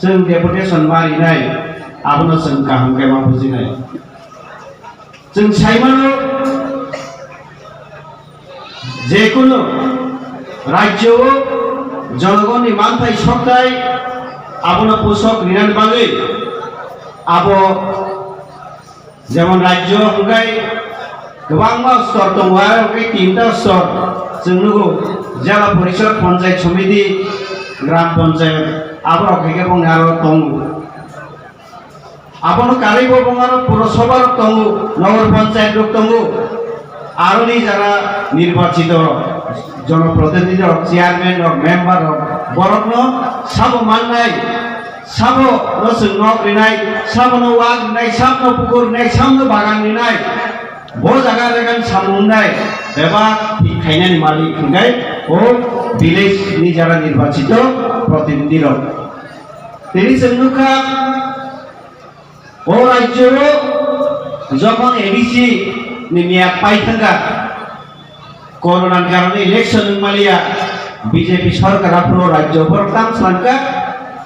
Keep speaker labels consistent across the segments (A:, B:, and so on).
A: जों डेपुटेसन मारिनाय आबनो जों गाहाम गेमा बुजिनाय जों साइमानो जेकुनु राज्य जनगणनि मानथाय सप्ताय आबनो पोषक निनान बागै आबो जेमन राज्य हंगाय गोबां स्तर दङ आरो बे तीनटा स्तर जों नुगौ जिल्ला परिषद पंचायत समिति ग्राम पंचायत आबो हंगाय बङ आरो दङ आबनो कारिबो बङ आरो पुरसभा दङ नगर पंचायत दङ आरो नि যারা নির্বাচিত জনপ্রতিনিধি চেয়ারম্যান ও মেম্বার বরকনো সাবো মাননাই সাবো রসুন নকরিনাই সাবনো ওয়াগ নাই সাবনো পুকুর নাই সাবনো বাগান নিনাই ব জায়গা রেগান সামুন্নাই এবা খাইনানি মালিক খুঙ্গাই ও ভিলেজ নি যারা নির্বাচিত প্রতিনিধির তিনি সেনুখা ও রাজ্য যখন এডিসি নিমিয়া পাইথাঙ্গা করোনার কারণে ইলেকশন মালিয়া বিজেপি সরকার পুরো রাজ্য ভরতাম সানকা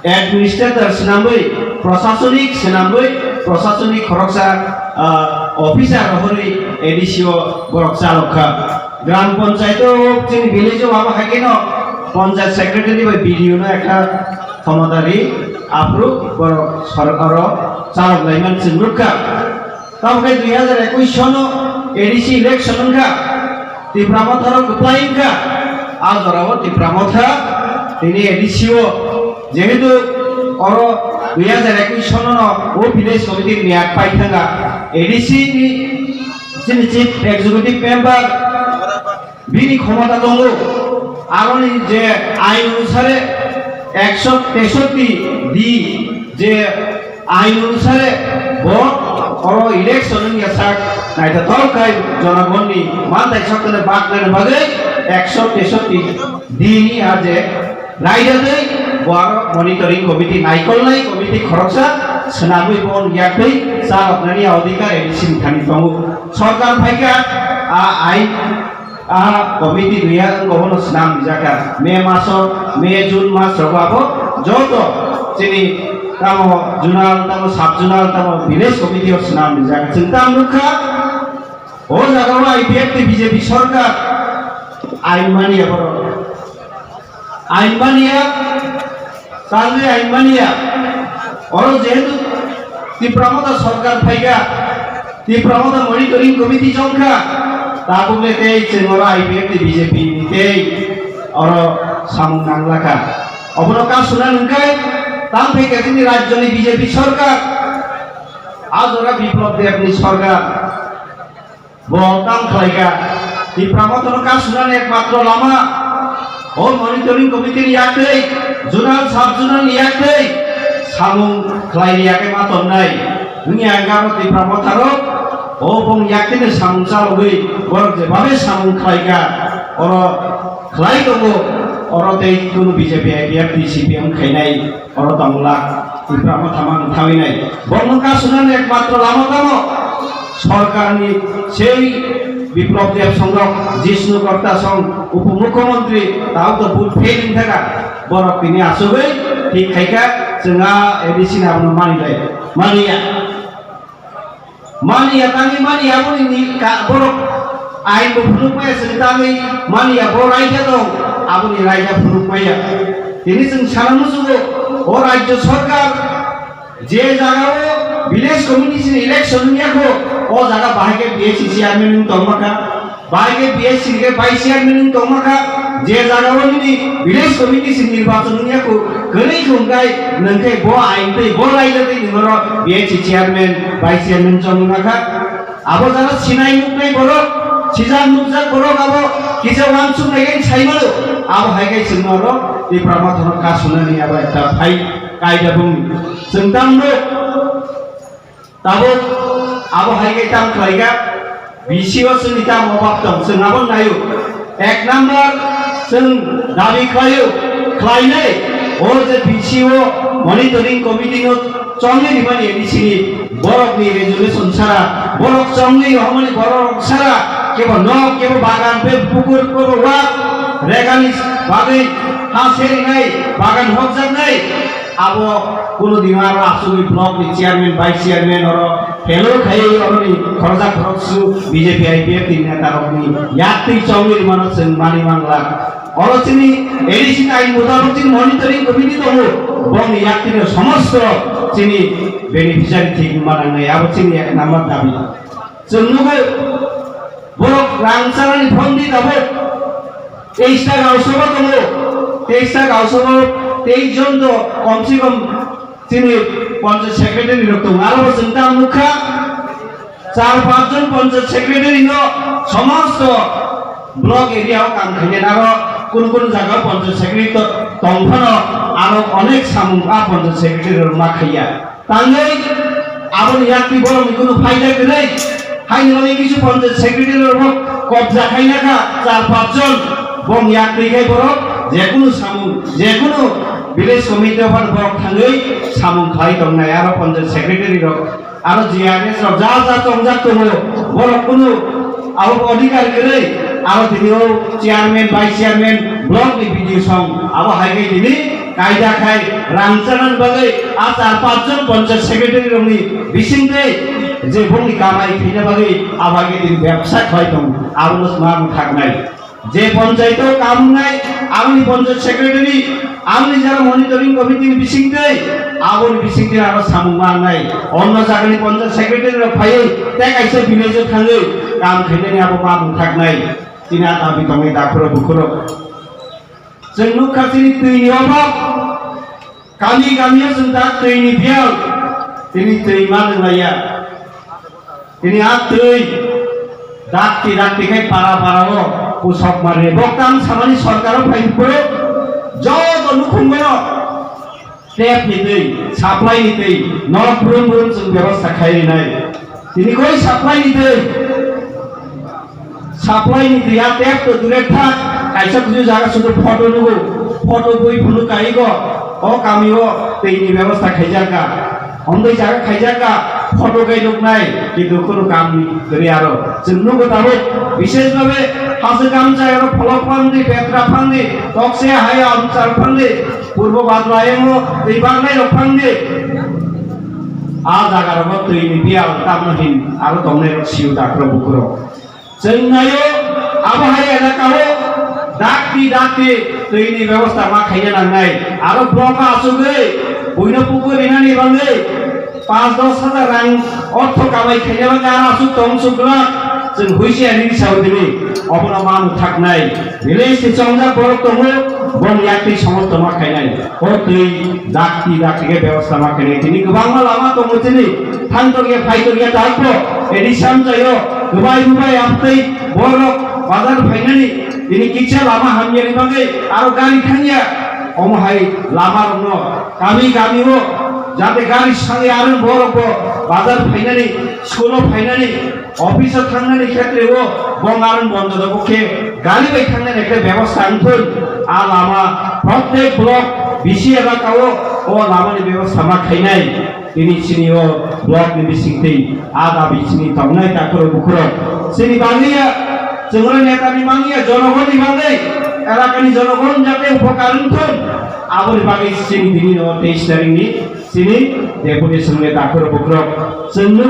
A: অ্যাডমিনিস্ট্রেটর সেনামই প্রশাসনিক সেনামই প্রশাসনিক খরচা অফিসার হরি এডিসিও বরকসা লক্ষা গ্রাম পঞ্চায়েত যিনি ভিলেজও বাবা থাকে না পঞ্চায়েত সেক্রেটারি বা বিডিও না একটা ক্ষমতারি আপ্রু বড় সরকার চালক লাইমান সিংরুকা তাহলে 2021 সন এডিসি ইলেকশন কা তীব্রামথার গোপ্লাইন কা আজ ধরাও তীব্রামথা তিনি এডিসিও যেহেতু অর 2021 সন ও ভিলেজ কমিটির মেয়াদ পাইথাঙ্গা এডিসি যিনি চিফ এক্সিকিউটিভ মেম্বার বিনি ক্ষমতা দङ আর যে আইন অনুসারে 163 দি যে আইন অনুসারে ভোট और इलेक्शन या साक नाइटा तलकाय जनगणनि मानथाय सप्ताने बागनाने बागै 163 दिनि आजे रायदादै बर मनिटरिं कमिटि नायकलनाय कमिटि खरकसा सोनाबै बन याखै सालकनानि अधिकार एडिसिन खानि दङ सरकार फाइका आइन कमिटि दुया गबनो नाम जाका मे जुन मास रबाबो जत जिनि तामो जुनाल तामो साब जुनाल तामो ভিলেজ কমিটি অফ নাম জায়গা চিন্তা মুখা ও জায়গা আইপিএফ বিজেপি সরকার আইন মানিয়া বড় আইন মানিয়া তাহলে আইন মানিয়া ওর যেহেতু তীব্রমতা সরকার ফাইগা তীব্রমতা মনিটরিং কমিটি সংখ্যা তা বলে তেই চেঙ্গরা আইপিএফ বিজেপি তেই ওর সামু নাংলাকা অবনকা শুনা নুকায় তাম থেকে তিনি রাজ্যনি বিজেপি সরকার আজ ওরা বিপ্লব দেবনি সরকার বলতাম খাইগা তীব্রামতন কাজ শুনানি একমাত্র লামা ও মনিটরিং কমিটির ইয়াকে জোনাল সাব জোনাল ইয়াকে সামুং খাইনি ইয়াকে মাতন নাই দুনিয়া গারো তীব্রামতার ও বং ইয়াকে সামুং চালগৈ বরক যেভাবে সামুং খাইগা ওর খাই দङ অরতে কোনো বিজেপি আইপিএফ সিপিএম খাইনাই অর তামলা তীব্রামত থামান থামিনাই বর্ণকা শুনানি একমাত্র লামতাম সরকারনি সেই বিপ্লব দেব সংগ্রাম জিষ্ণুকর্তা সং উপমুখ্যমন্ত্রী তাও তো বুট ফেলিং থাকা বরক তিনি আসবে ঠিক খাইকা जोंहा एडिसि नाबनो मानिलाय मानिया तांनि मानिया बनि बरक आइन बुफुरुमाया जों तांनि मानिया बर रायजा दं आबनि रायजा फुरुमाया दिनै जों सानानो जुगो ओ राज्य सरकार जे जागाव ভিলেজ কমিটি ইলেকশন নিয়াखौ ओ जागा बाहायके बीएससी चेयरमैन दंमाखा बाहायके बीएससी के वाइस चेयरमैन दंमाखा जे जागाव नि ভিলেজ कमिटी निर्वाचन नियाखौ गनै खुंगाय नंखै ब आइनदै ब रायजादै नोंर बीएससी चेयरमैन वाइस चेयरमैन जंगनाखा आबो जाना सिनाय नुनाय बर सिजान नुजा बर आबो किसे वानसुं नायगै साइमालो आबो हायगै जोंर इ प्रमाथन का सुनानि आबा एकटा फाइ कायदा बुं जों दामनो ताबो आबो हायगै ताम खायगा बिसिओ सुनिता मबाब दं जोंहाबो नायो एक नम्बर जों दाबि खायो खायनाय ओ जे बिसिओ मनिटरिं कमिटि नो चंगनि निबानि एडिसिनि बरकनि रेजुलेसन सारा बरक चंगनि हमनि बरक सारा केबो न केबो बागान पे पुकुर को वा रेगानि बागै हासेरि नै बागान हकजाक नै abo kuno dimaro asui blok ni chairman vice chairman oro hello khai oro ni khorja khoroksu BJP IPF tin neta rokni yakti chongir mano seng mani mangla oro chini edison ain motabok chini monitoring committee to bong ni yakti ni samasto chini beneficiary thik manang nai abo chini ek number dabi chungnugai borok rangcharani fondi dabe 23টা গাঁওসভা তো 23টা গাঁওসভা 23 জন তো কমসে কম তিনি panchayat secretary রক্ত আরো চিন্তা মুখা 4-5 জন panchayat secretary no সমস্ত block এরিয়াও কাম খাইনে আরো কোন কোন জায়গা পঞ্চায়েত সেক্রেটারি তো তংফানো আরো অনেক সামুং পঞ্চায়েত সেক্রেটারি মা খাইয়া তাঙ্গই আবার ইয়াকি বড় কোনো ফায়দা করে হাইনি কিছু পঞ্চায়েত সেক্রেটারি কবজা খাইনা কা 4-5 জন বং ইয়াকি খাই বড় যে কোনো সামুং যে কোনো ভিলেজ কমিটি অফার বড় থাঙ্গই সামুং খাই দংনাই আরো পঞ্চায়েত সেক্রেটারি রক আরো জিআরএস রক যা যা তংজাক তো বড় কোনো আরো অধিকার করে আরো দিনিও চেয়ারম্যান ভাইস চেয়ারম্যান ব্লক নি বিডিও সং আরো হাইগে দিনি কায়দা খাই রাংচানান বাগে আর 4-5 জন পঞ্চায়েত সেক্রেটারি রংনি বিসিংতে যে বংনি কামাই ফিনা বাগে আবাগে দিন ব্যবসা খাই দং আরো মান থাকনাই যে পঞ্চায়েতও কাম নাই আমি পঞ্চায়েত সেক্রেটারি আমি যারা মনিটরিং কমিটির বিসিংতে আবন বিসিংতে আরো সামুমা নাই অন্য জায়গায় পঞ্চায়েত সেক্রেটারি ফাই টেকাইছে ভিলেজে থাঙ্গে কাম খাইনে আবো মান থাকনাই তিনা দাবি তমে দাখরো বুখরো जोंनु खाथिनि दैनि अभाब गामि गामियाव जों दा दैनि बियाव दिनै दैमा लोंलाया दिनै आ दै दाक्ति दाक्तिखाय पारा पाराव पुसक मारे बक्ताम सामानि सरकाराव फाइनफोर जत नुखुंगनो टेपनि दै साप्लाइनि दै नरब्रुम ब्रुम जों बेबस्था खायनाय दिनै गय साप्लाइनि दैया टेप तो दूरे थाक kaisa kuju jaga sudu photo nugo photo boi phunu kaigo o kamio teini ব্যবস্থা খাইজাকা ondoi jaga খাইজাকা photo gai doknai kintu kono kamni gori aro jengnugo tabo বিশেষ ভাবে হাসে গামচা এর ফলক পান্দি পেটরা পান্দি তকসে হাই আমচার পান্দি পূর্ব বাদলায়েমো এই বাংলাই রপান্দি আ জাগার মত তেইনি বিয়াল তামহিন আরো তমনে সিউ দাক্র বুকুরো জেংনায়ো আবহাওয়া এলাকাও ডাক্তি ডাক্তি दैनि व्यवस्था मा खाइना नांनाय आरो ब्लक आसुगै बयनो पुकुर इनानि बांगै 5-10 हाजार रां अर्थ कामाय खाइना गारा आसु तंसुग्ला जों हुइसियानि साउदिनि अबना मान थाकनाय भिलेज चंजा बरक दङो बन याक्ति समस्त मा खाइनाय ओ दै डाक्ति डाक्तिगे व्यवस्था मा खाइनाय दिनि गोबां लामा दङ दिनि थांतगे फाइतगे दाखो एडिसन जायो गोबाय गोबाय आपतै बरक बाजार फाइनानि दिनै किछा लामा हामियानि बागै आरो गारि थांगिया अमहाय लामा रंनो गामि गामिओ जाते गारि संगे आरो बरक बाजार फाइनानि स्कुलाव फाइनानि अफिसाव थांनानै क्षेत्रेओ बंगारन बन्द दबखे गारि बाय थांनानै एक व्यवस्था आंफोर आ लामा प्रत्येक ब्लक बिसि एलाकाओ ओ लामानि व्यवस्था मा खाइनाय दिनै सिनिओ ब्लक नि बिसिंथै आ दाबि सिनि तंनाय ताखरो बुखरो सिनि बांगिया जोंनि नेतानि मांगिया जनगणनि बागै एलाकानि जनगण जाते उपकार होन आबोनि बागै सिनि दिनि 23 तारिखनि सिनि डेपुटेसन ले दाखरो बुखरो जोंनो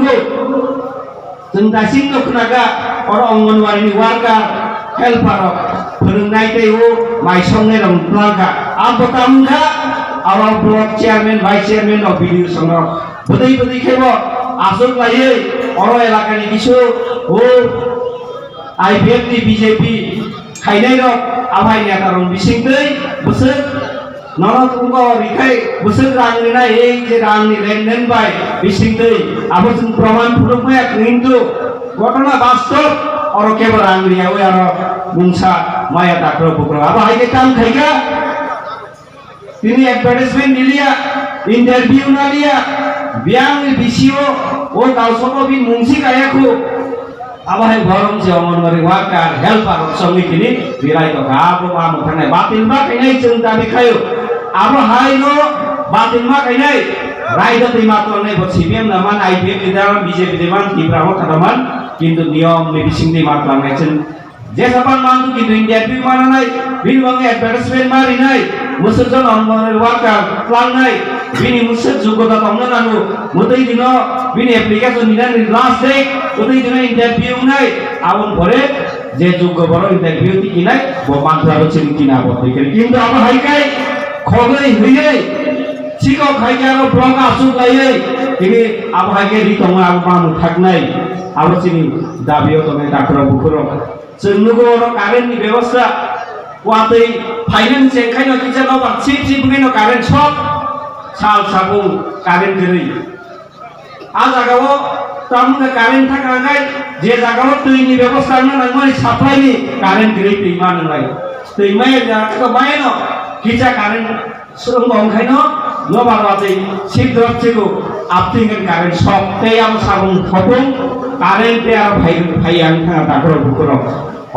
A: जों दासिमबो खोनागा अर अंगनवाड़ीनि वार्कार हेल्पार फोरोंनाय दैओ माइसंनाय रंफ्लागा आबतामगा आरो ब्लक चेयारमैन भाइस चेयारमैन अफ बिडिओ संग बदै बदै खेबो आसुक लायै अर एलाकानि किछु ओ IPF ni BJP खाइनाय रक आमाय नेता रं बिसिंदै बोसोर नरा तुंगो रिखाय बोसोर रांनि ना ए जे रांनि लेनदेन बाय बिसिंदै आबो जों प्रमाण फुरुकमाया किन्तु घटना बास्तव और केवल रांनि आवे आरो मुंसा माया दाखरो बुक्रो आबो हाइके काम खाइगा तिनी एडभार्टाइजमेंट निलिया इंटरव्यू ना लिया बियांग बिसिओ ओ गावसको बि मुंसी कायाखो आबाहाय गरम जे अंगनवाड़ी वार्कार हेल्पार समितिनि बिराय तो गाबो मा मुथानाय बातिलमा खाइनाय जों दाबि खायो आबाहाय नो बातिलमा खाइनाय रायदा दैमा तलनाय बसिबिएम नामान आइपिएफ लिडार बीजेपी देमान तिब्रामो थादामान किन्तु नियम नि बिसिंनि मातलांनाय जों जेसाबान मानदु किन्तु इंटरव्यू मानानाय बिलबांगे एडभार्टाइजमेंट मारिनाय मुसुरजन अंगनवाड़ी वार्कार प्लांनाय bini musik যোগ্যতা তমনা নানু মতই দিন bini application নিরানি last day মতই দিন ইন্টারভিউ নাই আমন পরে যে যোগ্য বড় ইন্টারভিউ কি নাই ব মানতে হচ্ছে কিনা বলতে কিন্তু আমার হাইকাই খগই হইয়ে শিকক হাইকাই আর ব্লগ আসুক লাইয়ে তিনি আব হাইকাই রি তমা আব মানু থাকনাই আব চিনি দাবিও তমে ডাক্তার বুকুরো जोंनुगो कारेन्ट नि व्यवस्था वातै फाइनेन्स एखाइनो किचन न चिप चिप गैनो कारेन्ट सब साल साबुं कारेन्ट गरै आ जागाव तामने कारेन्ट थाखाय जे जागाव दैनि व्यवस्था नांगौ साप्लाइ नि कारेन्ट गरै दैमा नंलाय दैमाया जागाव बायनो किचा कारेन्ट सुरंग ओंखायनो न बारवातै सिप द्रपसेगो आपथिंगन कारेन्ट सब तै आम साबुं खबुं कारेन्ट ते आरो फाइयां थाङा डाक्टर बुकुरो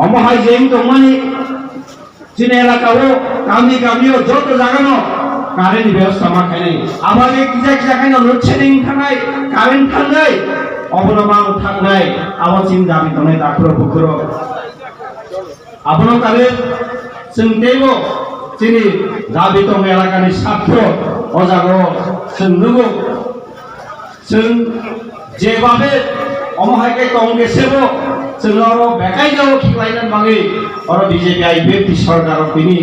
A: अमहाय जें दंमानि जिने एलाकाव गामि गामियाव जत जागानो कारेन्ट व्यवस्था मा खायनाय आबागे किजा किजा खायनो लोड शेडिं थानाय कारेन्ट थांनाय अबनो मा थांनाय आवाजिं दाबि दंनाय डाक्टर बुकुरो आबनो काले जों तेबो जिनि दाबि दं एलाकानि सात्र अजागो जों नुगो जों जेबाबे अमहायके तंगे सेबो जोंरो बेकाय जाव खिलायनान बाङै अर बीजेपी आईपीएफ सरकार बिनि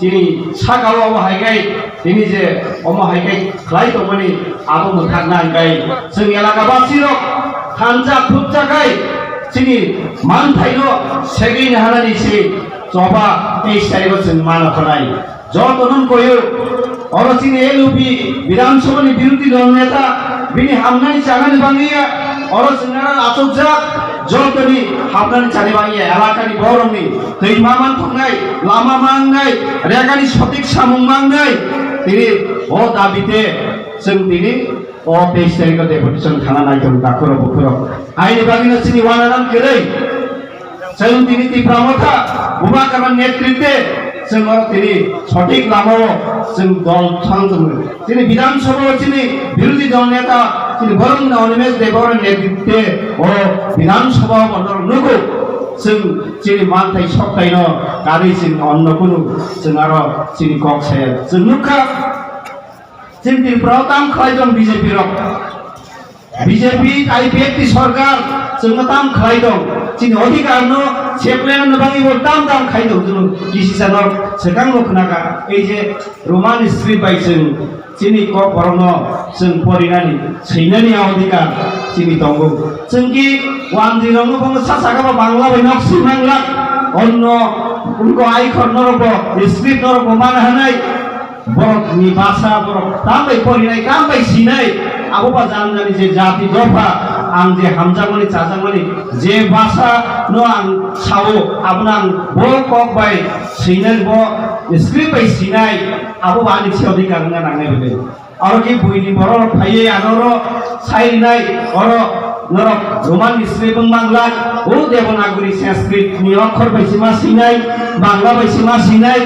A: जिनि सागाव अमहायके दिनि जे अमहायके खलाय दंमानि आबो मोथारना गाय जों एलाकाबासिरो खानजा खुबजाखाय जिनि मान थाइलो सेगिन हानानि से जबा এই সাইব जों माना खनाय जतनन कयो अर जिनि एलपी विधानसभानि बिरोधी दल नेता बिनि हामनानि जागानि बाङैया अर जोंना आचकजा जतनि हाबनानै जाने बाङैया एलाकानि बरंनि दैमा मान थांनाय लामा मांनाय रेगानि सटिक सामुं मांनाय दिनि अ दाबिते जों दिनि अ 23 तारिख डेपुटेसन थाना नायदों डाक्टर बुकुरो आइनि बाङैनो जिनि वानानान गरै जों दिनि तिप्रामथा उमाकारान नेतृत्वे जों दिनै सठिक लामाव जों दल थांदों दिनै विधानसभायाव दिनै बिरोधी दल नेता दिनै बरं अनिमेश देवर नेतृत्वे अ विधानसभा बन्दर नुगो जों दिनै मानथाय सप्तायनो गारि जों अन्न कुनु जों आरो दिनै कक्साया जों नुखा जों त्रिपुरायाव ताम खालायदों बीजेपी रक बीजेपी आईपीएफ सरकार जोंनो ताम खालायदों जिनि अधिकार न सेप्लेन बाङै दाम दाम खायदों जों डिसिजनर सेकां लखनागा এই যে रोमान स्क्रिप्ट बाय जों जिनि क बरन जों परिनानि सैनानि अधिकार जिनि दंगौ जोंनि 10 रंग बंग सासागा बांला बाय नक्सि बांला अन्न उनको आइखर नरबो स्क्रिप्ट नरबो मान हानाय बरकनि भाषा बरक तामै परिनाय कामै सिनाय आबोबा जाननानि जे जाति दफा आं जे हामजामानि चाजामानि जे भाषा न आं सावो आबना आं ब कक बाय सैनाय ब स्क्रिप्ट बाय सिनाय आबोबा आनि से अधिकार ना नांनाय बे आरो कि बुइनि बर फायै आनरो साइनाय अर नरक रोमान स्क्रिप्ट बांला ओ देवनागरी संस्कृत नि अक्षर बायसिमा सिनाय बांला बायसिमा सिनाय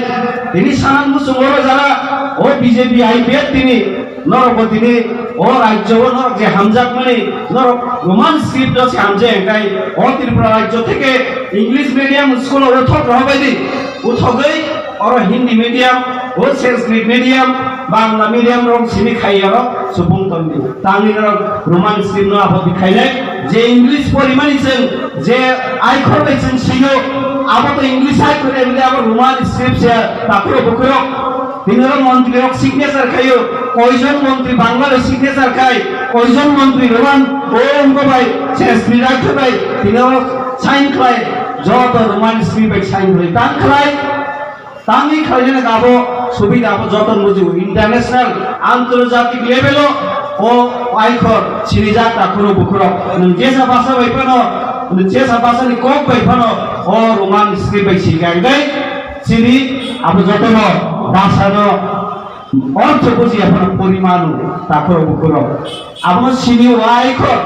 A: दिनि सानान मुसुमरो जारा ओ बीजेपी आईपीएफ दिनि नरक दिनि ओ राज्य नरक जे हामजाक माने नरक रोमान स्क्रिप्ट আছে হামজে একাই ও ত্রিপুরা রাজ্য থেকে ইংলিশ মিডিয়াম স্কুল উঠক রহবাইদি উঠগৈ और हिंदी मीडियम और संस्कृत मीडियम बांग्ला मीडियम रंग सिमी खाइयारो सुबुं तंदि तांनि रोमान स्क्रिप्ट न आबो दिखाइले जे इंग्लिश परिमानि जों जे आइखर बायजों सियो आबो तो इंग्लिश आइखर एबले आबो रोमान स्क्रिप्ट से ताकरो बखरो दिनरो मंत्री रक सिग्नेचर खायो कयजन मंत्री बांग्ला सिग्नेचर खाय कयजन मंत्री रोमान ओ उनको भाई संस्कृत आइखर भाई दिनरो साइन खाय जत रोमान स्क्रिप्ट साइन खाय तां खाय तांगी खायने गाबो सुबिदा आबो जतन बुझु इंटरनेशनल आंतर्जातिक लेभेलो ओ आइखर सिरिजा ताखरो बुखरो नों जेसा भाषा बायफानो नों जेसा भाषानि कक बायफानो ओ रोमान स्क्रिप्ट बाय सिगांगै सिरि आबो जतन भाषानो अर्थ बुझि आपन परिमाण ताखरो बुखरो आबो सिनि आइखर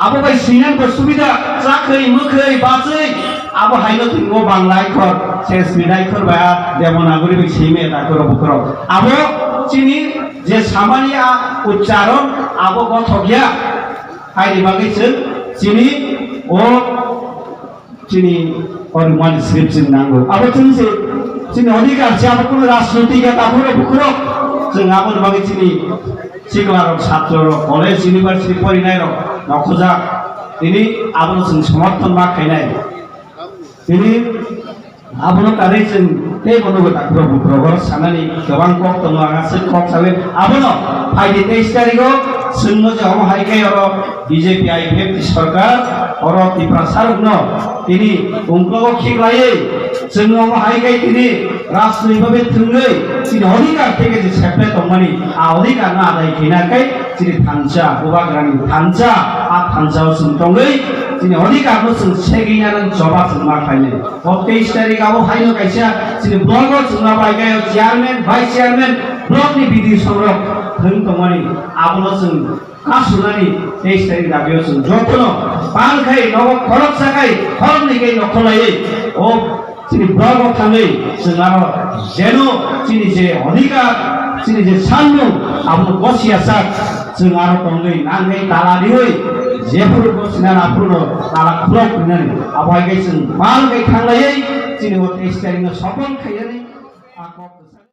A: आबो बाय सिनान को सुबिदा जाखै मखै बासै आबो हाइनो थिंगो बांला आइखर संस्कृत आइखर बा देवनागरी बाय सिमे ताखरो बुखरो आबो चिनि जे सामान्य उच्चारण आबो गथगिया आइनि बागै जों चिनि ओ चिनि रोमान स्क्रिप्ट जों नांगौ आबो जों जे चिनि अधिकार से आबो कुनो राजनीतिक ताखरो बुखरो जों आबोन बागै चिनि सिगला रक छात्र रक कलेज इउनिभार्सिटी फरायनाय रक नखजा दिनै आबोन जों समर्थन मा खायनाय दिनै आबोन कारै जों ते बनोगो डाक्टर बुक्रगर सानानि गोबां कक दङ आगासे कक साबे आबोन फाइदे 23 तारिखआव जोंनो जे हम हाइकाय अर बीजेपी आईपीएफ सरकार अर तिप्रा सारुकनो दिनै उंक्लगो खिगलायै जोंनो हम हाइकाय दिनै राजनैतिकভাবে थोंगै दिनै अधिकार থেকে যে সেপ্লে দंमानि आ अधिकार ना आदाय खैनाकै दिनै थांजा गोबाग्रानि थांजा आ थांजाव जों दंगै दिनै अधिकारनो जों सेगिनानै जबा जों मा खायनो 23 तारिखआव हाइनो कायसा दिनै ब्लगाव जोंना बायगाय चेयारमैन भाइस चेयारमैन ब्लकनि बिदि संरक थों दंमानि आबोनो जों कासुनानि 23 तारिख दाबियाव जों जतनो पानखाय नव खरक साखाय खरमनिकै नखलायै ओ चिनि ब्लगाव थाङै जों आरो जेनो चिनि जे अधिकार चिनि जे साननु आबो गसियासा जों आरो दंगै नांगै तालादियै जेफोर गसिना आपुनो ताला खुलक होननानै आबायगै जों पानखाय थांलायै चिनि 23 तारिखनो सफल खायनानै